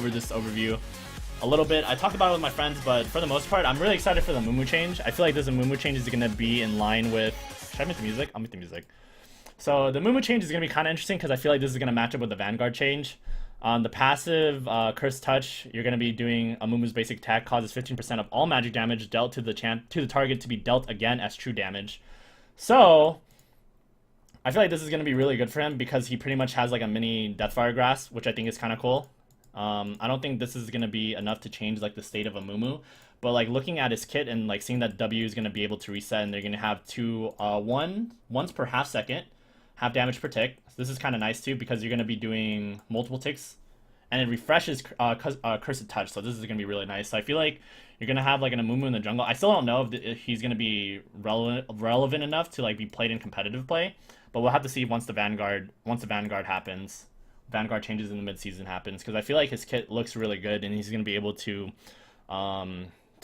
over this overview a little bit. I talked about it with my friends, but for the most part, I'm really excited for the Amumu change. I feel like this Amumu change is going to be in line with... Should I mute the music? I'll mute the music. So the Amumu change is going to be kind of interesting because I feel like this is going to match up with the Vanguard change. On the passive Curse Touch, you're going to be doing Amumu's basic attack causes 15% of all magic damage dealt to the target to be dealt again as true damage. So I feel like this is going to be really good for him because he pretty much has like a mini Deathfire Grasp, which I think is kind of cool. I don't think this is going to be enough to change like the state of Amumu, but like looking at his kit and like seeing that W is going to be able to reset and they're going to have once per half second, half damage per tick. So this is kind of nice too because you're going to be doing multiple ticks and it refreshes Cursed Touch. So this is going to be really nice. So I feel like you're going to have like an Amumu in the jungle. I still don't know if he's going to be relevant enough to like be played in competitive play, but we'll have to see once the Vanguard happens. Vanguard changes in the mid-season happens because I feel like his kit looks really good and he's going to be able to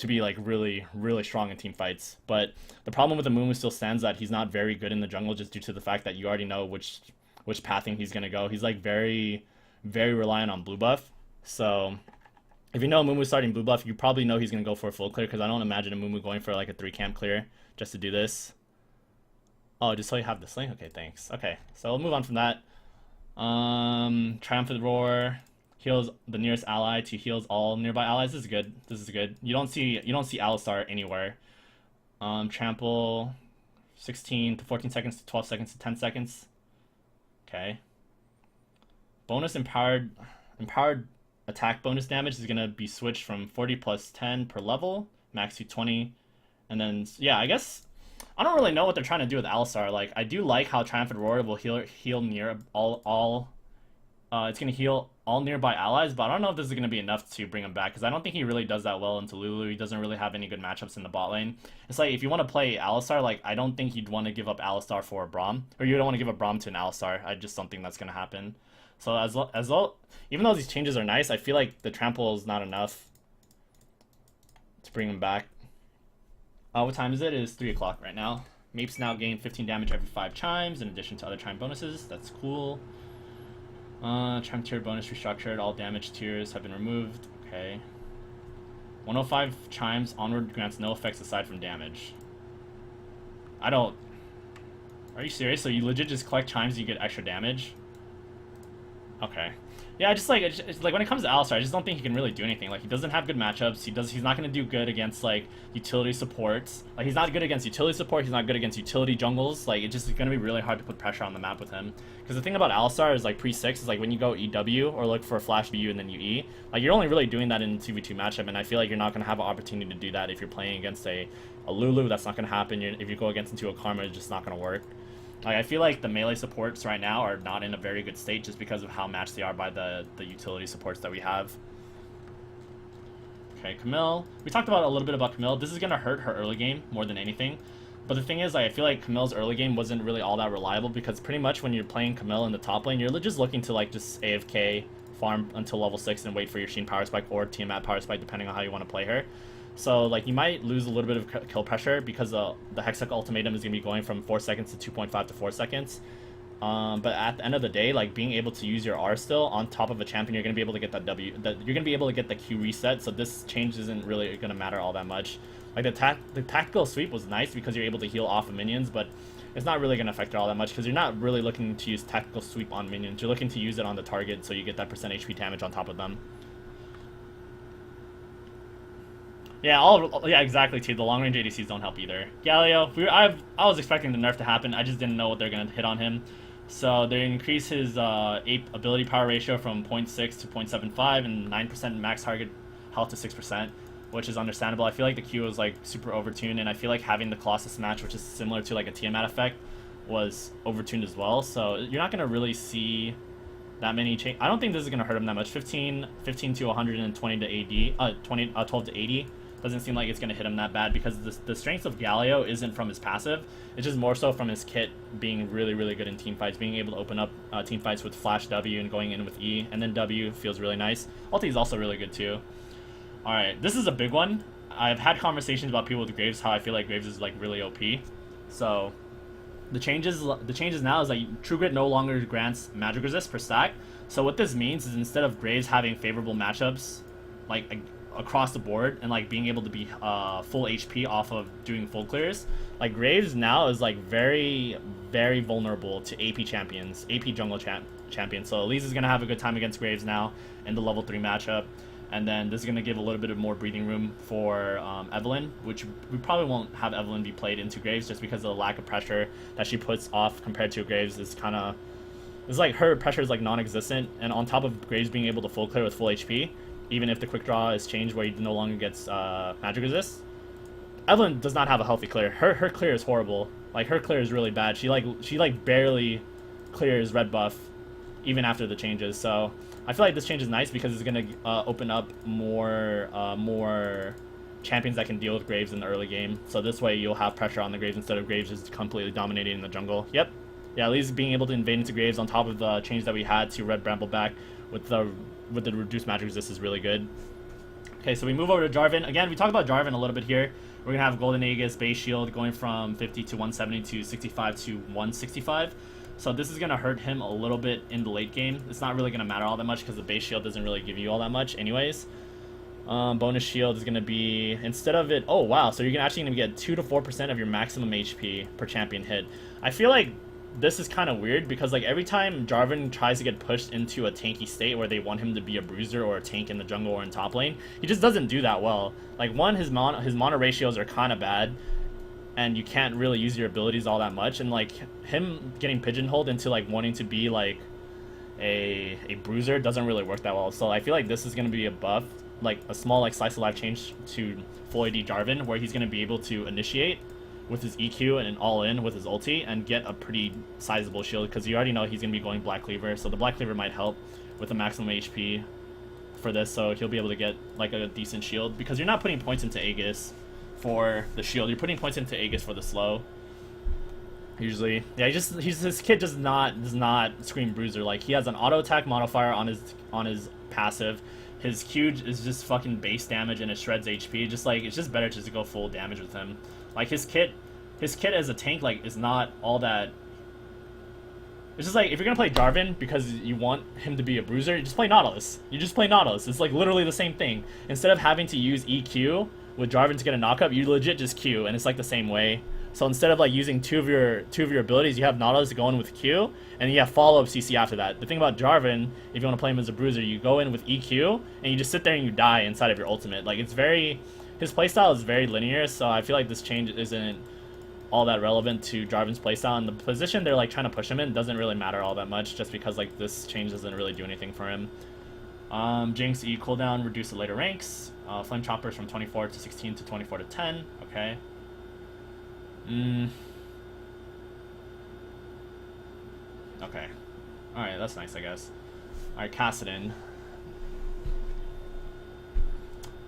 be like really strong in team fights. But the problem with Amumu still stands that he's not very good in the jungle just due to the fact that you already know which pathing he's going to go. He's like very reliant on blue buff. So if you know Amumu's starting blue buff, you probably know he's going to go for a full clear because I don't imagine Amumu going for like a 3-camp clear just to do this. Oh, just so you have the sling? Okay, thanks. Okay, so we'll move on from that. Triumphant Roar heals the nearest ally to heals all nearby allies. This is good. This is good. You don't see Alistar anywhere. Trample 16 to 14 seconds to 12 seconds to 10 seconds. Okay. Bonus empowered attack bonus damage is gonna be switched from 40 plus 10 per level, max to 20. And then yeah, I guess I don't really know what they're trying to do with Alistar. Like, I do like how Triumphant Roar will heal near all it's going to heal all nearby allies, but I don't know if this is going to be enough to bring him back, because I don't think he really does that well into Lulu. He doesn't really have any good matchups in the bot lane. It's like, if you want to play Alistar, like, I don't think you'd want to give up Alistar for a Braum, or you don't want to give up Braum to an Alistar. I just don't think that's going to happen. So even though these changes are nice, I feel like the trample is not enough to bring him back. What time is it? It is 3 o'clock right now. Mapes now gain 15 damage every 5 chimes, in addition to other chime bonuses. That's cool. Chime tier bonus restructured. All damage tiers have been removed. Okay. 105 chimes onward grants no effects aside from damage. Are you serious? So you legit just collect chimes and you get extra damage? Okay. Yeah, it's like when it comes to Alistar, I just don't think he can really do anything. Like, he doesn't have good matchups. He's not going to do good against like utility supports. Like, he's not good against utility support. He's not good against utility jungles. Like, it's just going to be really hard to put pressure on the map with him. Because the thing about Alistar is like pre-6 is like when you go EW or look for a flash VU and then you E, like you're only really doing that in 2v2 matchup, and I feel like you're not going to have an opportunity to do that if you're playing against a Lulu. That's not going to happen. If you go against into a Karma, it's just not going to work. Like, I feel like the melee supports right now are not in a very good state just because of how matched they are by the utility supports that we have. Okay, Camille. We talked about a little bit about Camille. This is going to hurt her early game more than anything. But the thing is, like, I feel like Camille's early game wasn't really all that reliable because pretty much when you're playing Camille in the top lane, you're just looking to, like, just AFK, farm until level 6 and wait for your Sheen Power Spike or Tiamat Power Spike depending on how you want to play her. So, like, you might lose a little bit of kill pressure because the Hextech Ultimatum is going to be going from 4 seconds to 2.5 to 4 seconds. But at the end of the day, like, being able to use your R still on top of a champion, you're going to be able to get that W. You're going to be able to get the Q reset, so this change isn't really going to matter all that much. Like, the tactical sweep was nice because you're able to heal off of minions, but it's not really going to affect it all that much because you're not really looking to use tactical sweep on minions. You're looking to use it on the target so you get that % HP damage on top of them. Yeah, exactly, too. The long-range ADCs don't help either. Galio, I was expecting the nerf to happen. I just didn't know what they're going to hit on him. So they increase his ape ability power ratio from 0.6 to 0.75 and 9% max target health to 6%, which is understandable. I feel like the Q was like super overtuned, and I feel like having the Colossus match, which is similar to like a Tiamat effect, was overtuned as well. So you're not going to really see that many change. I don't think this is going to hurt him that much. 15 to 120 to AD, 12 to 80. Doesn't seem like it's going to hit him that bad because the strength of Galio isn't from his passive. It's just more so from his kit being really good in team fights, being able to open up team fights with Flash W and going in with E, and then W feels really nice. Ulti is also really good too. Alright, this is a big one. I've had conversations about people with Graves, how I feel like Graves is like really OP. So the changes now is that True Grit no longer grants magic resist per stack, So what this means is instead of Graves having favorable matchups, like across the board, and like being able to be full HP off of doing full clears, like Graves now is like very, very vulnerable to AP champions, AP jungle champions. So Elise is gonna have a good time against Graves now in the level 3 matchup. And then this is going to give a little bit of more breathing room for Evelynn, which we probably won't have Evelynn be played into Graves just because of the lack of pressure that she puts off compared to Graves is kind of... It's like her pressure is like non-existent, and on top of Graves being able to full clear with full HP, even if the quick draw is changed where he no longer gets magic resist, Evelynn does not have a healthy clear. Her clear is horrible. Like, her clear is really bad. She barely clears red buff even after the changes, so I feel like this change is nice because it's going to open up more champions that can deal with Graves in the early game. So this way you'll have pressure on the Graves instead of Graves just completely dominating in the jungle. Yep. Yeah, at least being able to invade into Graves on top of the change that we had to Red Brambleback with the reduced magic resist is really good. Okay, so we move over to Jarvan. Again, we talked about Jarvan a little bit here. We're going to have Golden Aegis base shield going from 50 to 170 to 65 to 165. So this is going to hurt him a little bit in the late game. It's not really going to matter all that much because the base shield doesn't really give you all that much anyways. Bonus shield is going to be, instead of it, oh wow, so you're actually going to get 2 to 4% of your maximum HP per champion hit. I feel like this is kind of weird because like every time Jarvan tries to get pushed into a tanky state where they want him to be a bruiser or a tank in the jungle or in top lane, he just doesn't do that well. Like, one, his mana ratios are kind of bad, and you can't really use your abilities all that much, and like him getting pigeonholed into like wanting to be like a bruiser doesn't really work that well. So I feel like this is going to be a buff, like a small like slice of life change to full AD Jarvan, where he's going to be able to initiate with his EQ and an all-in with his ulti and get a pretty sizable shield, because you already know he's going to be going Black Cleaver, so the Black Cleaver might help with the maximum HP for this, so he'll be able to get like a decent shield, because you're not putting points into Aegis for the shield, you're putting points into Aegis for the slow usually. Yeah, his kit does not scream bruiser. Like, he has an auto attack modifier on his passive. His Q is just fucking base damage and it shreds HP. Just like, it's just better just to go full damage with him. Like, his kit as a tank, like, is not all that. It's just like, if you're gonna play Jarvan because you want him to be a bruiser, you just play Nautilus. You just play Nautilus. It's like literally the same thing. Instead of having to use EQ with Jarvan to get a knockup, you legit just Q, and it's like the same way. So instead of like using two of your abilities, you have Nautilus going with Q, and you have follow-up CC after that. The thing about Jarvan, if you want to play him as a bruiser, you go in with EQ, and you just sit there and you die inside of your ultimate. Like, it's very... His playstyle is very linear, so I feel like this change isn't all that relevant to Jarvan's playstyle, and the position they're like trying to push him in doesn't really matter all that much, just because like this change doesn't really do anything for him. Jinx E cooldown reduced to later ranks. Flame Choppers from 24 to 16 to 24 to 10. Okay. Okay. Alright, that's nice, I guess. Alright, Kassadin.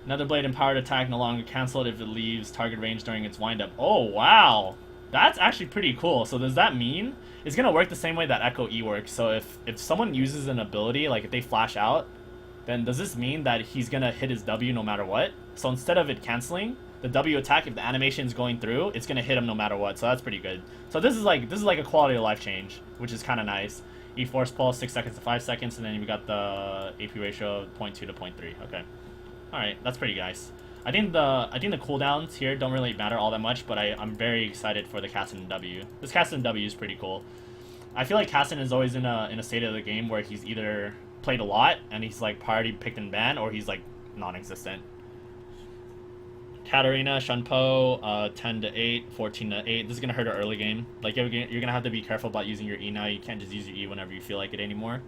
Another blade empowered attack no longer cancelled if it leaves target range during its windup. Oh, wow! That's actually pretty cool. So does that mean it's going to work the same way that Echo E works? So if someone uses an ability, like if they flash out, then does this mean that he's going to hit his W no matter what? So instead of it cancelling, the W attack, if the animation is going through, it's going to hit him no matter what. So that's pretty good. So this is like a quality of life change, which is kind of nice. E Force Pulse, 6 seconds to 5 seconds, and then we got the AP ratio 0.2 to 0.3. Okay. Alright, that's pretty nice. I think the cooldowns here don't really matter all that much, but I'm very excited for the Kassadin W. This Kassadin W is pretty cool. I feel like Kassadin is always in a state of the game where he's either played a lot and he's like priority picked and banned, or he's like non-existent. Katarina, Shunpo, 10 to 8, 14 to 8. This is gonna hurt our early game. Like, you're gonna have to be careful about using your E now. You can't just use your E whenever you feel like it anymore,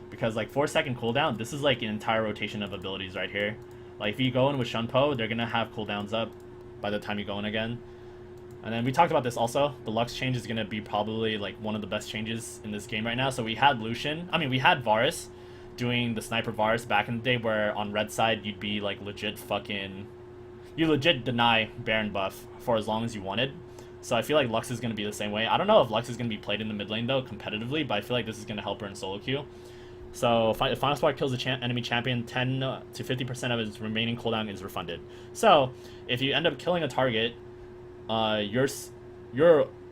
because like 4-second cooldown, this is like an entire rotation of abilities right here. Like, if you go in with Shunpo, they're gonna have cooldowns up by the time you go in again. And then we talked about this also. The Lux change is gonna be probably like one of the best changes in this game right now. So we had we had Varus doing the sniper Varus back in the day, where on red side you'd be like legit deny Baron buff for as long as you wanted. So I feel like Lux is gonna be the same way. I don't know if Lux is gonna be played in the mid lane though competitively, but I feel like this is gonna help her in solo queue. So if Final Spark kills the enemy champion, 10 to 50% of its remaining cooldown is refunded. So if you end up killing a target, your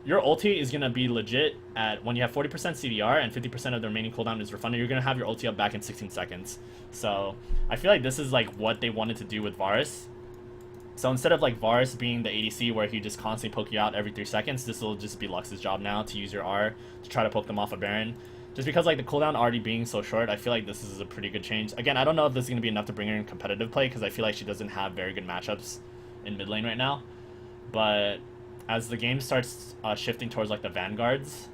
your ulti is gonna be legit at when you have 40% CDR and 50% of the remaining cooldown is refunded. You're gonna have your ulti up back in 16 seconds. So I feel like this is like what they wanted to do with Varus. So instead of like Varus being the ADC where he just constantly poke you out every 3 seconds, this will just be Lux's job now to use your R to try to poke them off a Baron. Just because like the cooldown already being so short, I feel like this is a pretty good change. Again, I don't know if this is gonna be enough to bring her in competitive play because I feel like she doesn't have very good matchups in mid lane right now. But as the game starts shifting towards like the vanguards,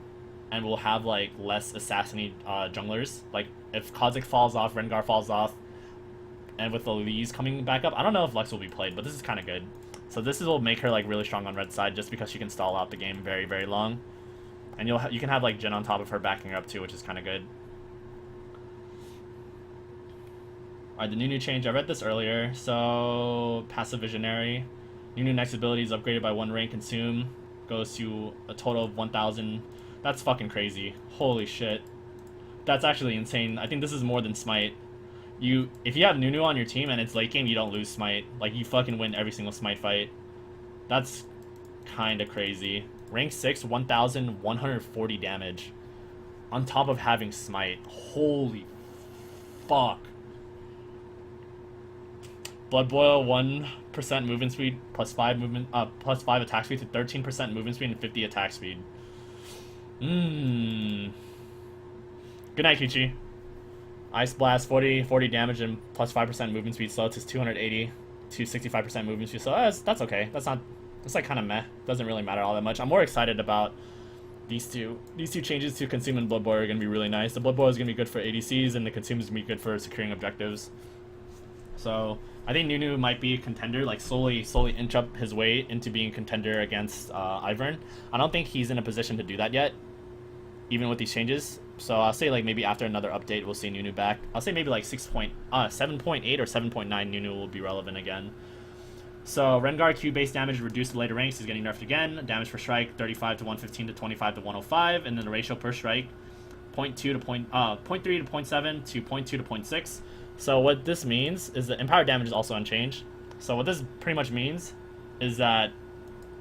and we'll have like less assassin junglers. Like if Kha'Zix falls off, Rengar falls off, and with the Lees coming back up, I don't know if Lux will be played, but this is kind of good. So this will make her like really strong on red side just because she can stall out the game very, very long, and you can have like Jhin on top of her backing her up too, which is kind of good. Alright, the Nunu change. I read this earlier. So passive visionary. Nunu next ability is upgraded by 1 rank. Consume goes to a total of 1,000. That's fucking crazy. Holy shit. That's actually insane. I think this is more than Smite. If you have Nunu on your team and it's late game, you don't lose Smite. Like, you fucking win every single Smite fight. That's kind of crazy. Rank 6, 1,140 damage. On top of having Smite. Holy fuck. Blood Boil 1% movement speed plus 5 attack speed to 13% movement speed and 50 attack speed. Good night, Kichi. Ice Blast 40 damage and plus 5% movement speed slow to 280 to 65% movement speed. So that's okay. That's like kind of meh. Doesn't really matter all that much. I'm more excited about these two changes to Consume and Blood Boil are gonna be really nice. The Blood Boil is gonna be good for ADCs and the Consume is gonna be good for securing objectives. So I think Nunu might be a contender, like slowly inch up his way into being a contender against Ivern. I don't think he's in a position to do that yet, even with these changes. So I'll say like maybe after another update we'll see Nunu back. I'll say maybe like 7.8 or 7.9 Nunu will be relevant again. So Rengar Q base damage reduced to later ranks is getting nerfed again. Damage per strike 35 to 115 to 25 to 105, and then the ratio per strike 0.3 to 0.7 to 0.2 to 0.6. So what this means is that Empower damage is also unchanged. So what this pretty much means is that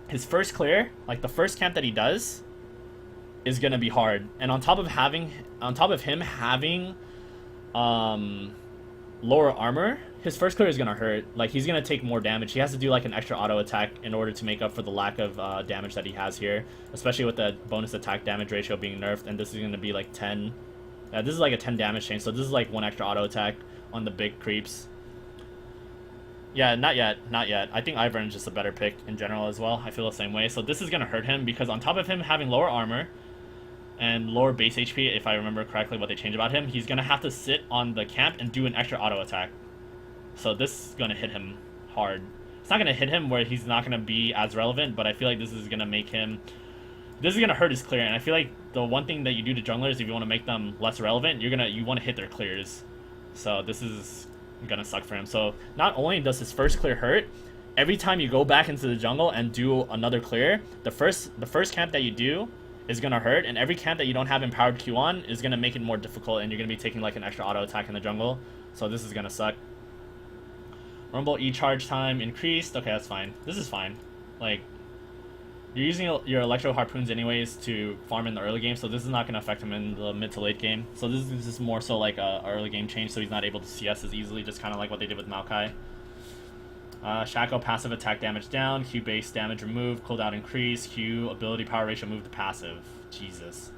his first clear, like the first camp that he does, is gonna be hard. And on top of him having lower armor, his first clear is gonna hurt. Like he's gonna take more damage. He has to do like an extra auto attack in order to make up for the lack of damage that he has here, especially with the bonus attack damage ratio being nerfed. And this is gonna be like 10. This is like a 10 damage change. So this is like 1 extra auto attack on the big creeps. Yeah, not yet. I think Ivern is just a better pick in general as well. I feel the same way. So this is gonna hurt him because on top of him having lower armor and lower base HP, if I remember correctly what they changed about him, he's gonna have to sit on the camp and do an extra auto attack. So this is gonna hit him hard. It's not gonna hit him where he's not gonna be as relevant, but I feel like this is gonna make him... This is gonna hurt his clear, and I feel like the one thing that you do to junglers if you want to make them less relevant, you want to hit their clears. So this is gonna suck for him. So not only does his first clear hurt, every time you go back into the jungle and do another clear, the first camp that you do is gonna hurt, and every camp that you don't have empowered Q on is gonna make it more difficult, and you're gonna be taking like an extra auto attack in the jungle. So this is gonna suck. Rumble E charge time increased. Okay, that's fine. This is fine. Like, you're using your Electro Harpoons anyways to farm in the early game, so this is not going to affect him in the mid to late game. So this is just more so like a early game change, so he's not able to CS as easily, just kind of like what they did with Maokai. Shaco passive attack damage down, Q base damage removed, cooldown increase, Q ability power ratio moved to passive. Jesus.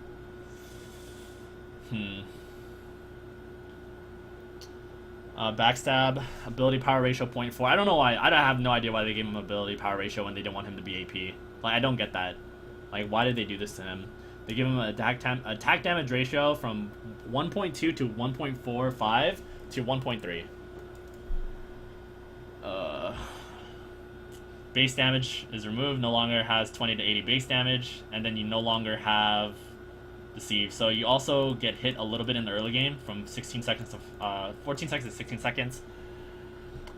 Backstab, ability power ratio 0.4. I don't know why. I have no idea why they gave him ability power ratio when they didn't want him to be AP. Like, I don't get that. Like, why did they do this to him? They give him an attack damage ratio from 1.2 to 1.45 to 1.3. Base damage is removed, no longer has 20 to 80 base damage, and then you no longer have Deceive. So you also get hit a little bit in the early game from 16 seconds to 14 seconds to 16 seconds.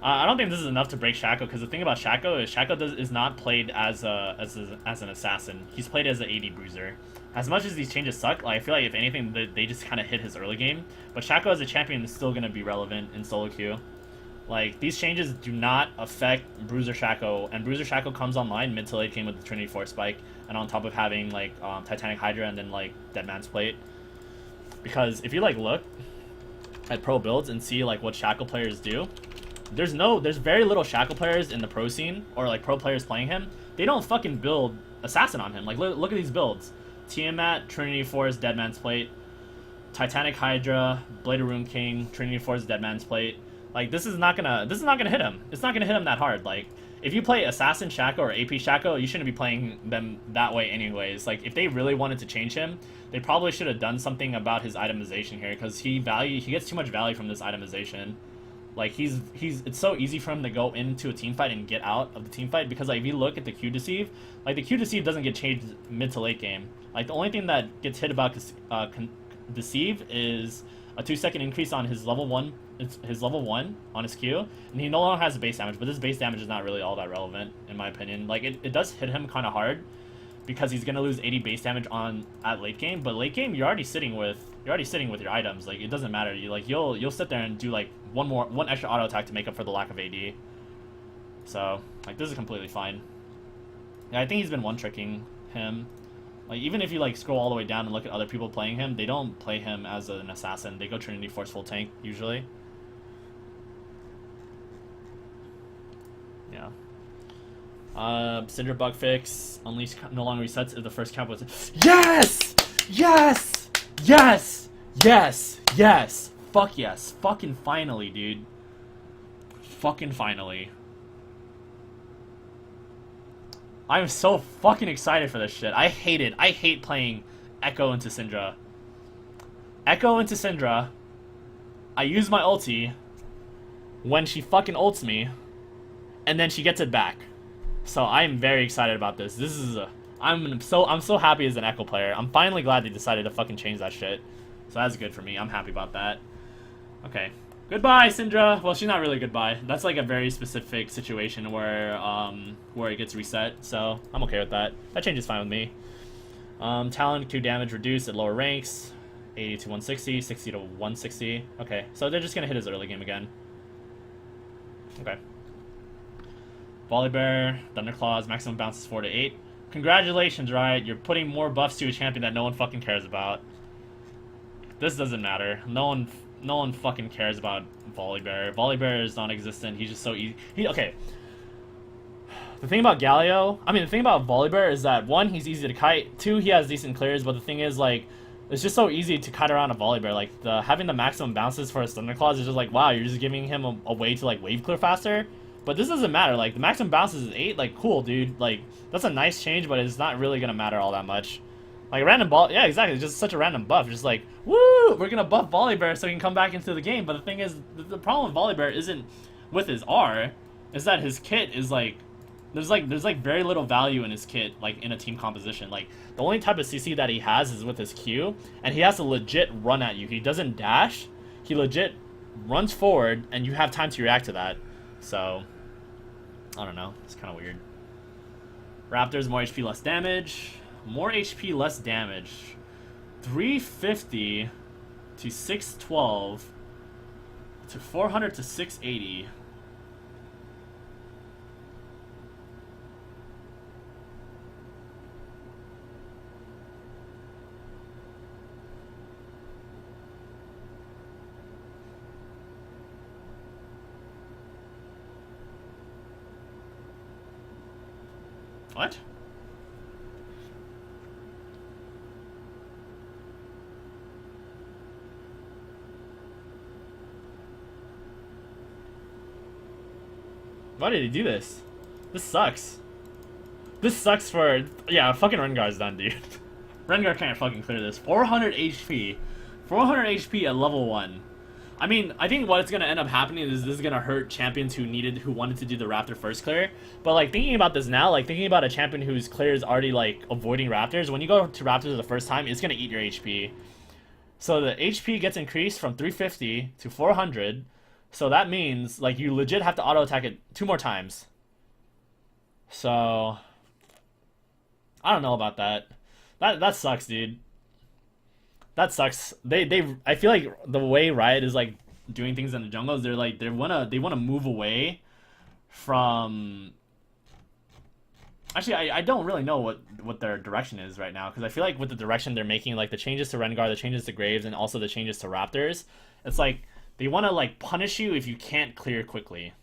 I don't think this is enough to break Shaco, because the thing about Shaco is is not played as an assassin. He's played as an AD bruiser. As much as these changes suck, like, I feel like if anything they just kind of hit his early game. But Shaco as a champion is still going to be relevant in solo queue. Like, these changes do not affect Bruiser Shaco, and Bruiser Shaco comes online mid to late game with the Trinity Force Spike, and on top of having, like, Titanic Hydra and then, like, Dead Man's Plate. Because if you, like, look at pro builds and see, like, what Shaco players do, there's very little Shaco players in the pro scene, or, like, pro players playing him. They don't fucking build Assassin on him. Like, look at these builds. Tiamat, Trinity Force, Dead Man's Plate, Titanic Hydra, Blade of Rune King, Trinity Force, Dead Man's Plate. Like, this is not gonna hit him. It's not gonna hit him that hard. Like, if you play Assassin Shaco or AP Shaco, you shouldn't be playing them that way anyways. Like, if they really wanted to change him, they probably should have done something about his itemization here, because he gets too much value from this itemization. Like, it's so easy for him to go into a team fight and get out of the team fight, because, like, if you look at the Q Deceive, like, the Q Deceive doesn't get changed mid to late game. Like, the only thing that gets hit about Deceive is a 2-second increase on his level 1 on his Q, and he no longer has base damage, but this base damage is not really all that relevant in my opinion. Like, it does hit him kind of hard because he's gonna lose 80 base damage at late game, but late game you're already sitting with your items. Like, it doesn't matter. You'll sit there and do like one extra auto attack to make up for the lack of AD. So, like, this is completely fine. Yeah, I think he's been one-tricking him. Like, even if you, like, scroll all the way down and look at other people playing him, they don't play him as an assassin. They go Trinity Force full tank, usually. Yeah. Syndra bug fix. Unleash no longer resets if the first cap was... Yes! Yes! Yes! Yes! Yes! Fuck yes. Fucking finally, dude. Fucking finally. I'm so fucking excited for this shit. I hate it. I hate playing Echo into Syndra. Echo into Syndra. I use my ulti when she fucking ults me, and then she gets it back. So I'm very excited about this. This is I'm so happy as an Echo player. I'm finally glad they decided to fucking change that shit. So that's good for me. I'm happy about that. Okay. Goodbye, Syndra. Well, she's not really goodbye. That's like a very specific situation where it gets reset. So I'm okay with that. That change is fine with me. Talent Q damage reduced at lower ranks, 80 to 160, 60 to 160. Okay, so they're just gonna hit his early game again. Okay. Volibear, Thunderclaws, maximum bounce is 4 to 8. Congratulations, Riot. You're putting more buffs to a champion that no one fucking cares about. This doesn't matter. No one fucking cares about Volibear. Volibear is non-existent. He's just so easy. Okay. The thing about the thing about Volibear is that, one, he's easy to kite. Two, he has decent clears, but the thing is, like, it's just so easy to kite around a Volibear. Like, having the maximum bounces for his Thunderclaws is just like, wow, you're just giving him a way to, like, wave clear faster. But this doesn't matter. Like, the maximum bounces is 8. Like, cool, dude. Like, that's a nice change, but it's not really gonna matter all that much. Like, random ball, yeah, exactly. It's just such a random buff. Just like, woo, we're gonna buff Volibear so he can come back into the game. But the thing is, the problem with Volibear isn't with his R, is that his kit is like, there's very little value in his kit, like, in a team composition. Like, the only type of CC that he has is with his Q, and he has to legit run at you. He doesn't dash. He legit runs forward, and you have time to react to that. So, I don't know. It's kind of weird. Raptors, more HP, less damage. More HP, less damage. 350 to 612 to 400 to 680. What? Why did he do this? This sucks. This sucks for... Yeah, fucking Rengar's done, dude. Rengar can't fucking clear this. 400 HP. 400 HP at level 1. I mean, I think what's gonna end up happening is this is gonna hurt champions who wanted to do the Raptor first clear. But, like, thinking about this now, like, thinking about a champion whose clear is already, like, avoiding Raptors, when you go to Raptors the first time, it's gonna eat your HP. So the HP gets increased from 350 to 400. So that means, like, you legit have to auto-attack it 2 more times. So, I don't know about that. That sucks, dude. That sucks. I feel like the way Riot is, like, doing things in the jungles, they're like they wanna move away from. Actually, I don't really know what their direction is right now, because I feel like with the direction they're making, like the changes to Rengar, the changes to Graves, and also the changes to Raptors, it's like they want to like punish you if you can't clear quickly.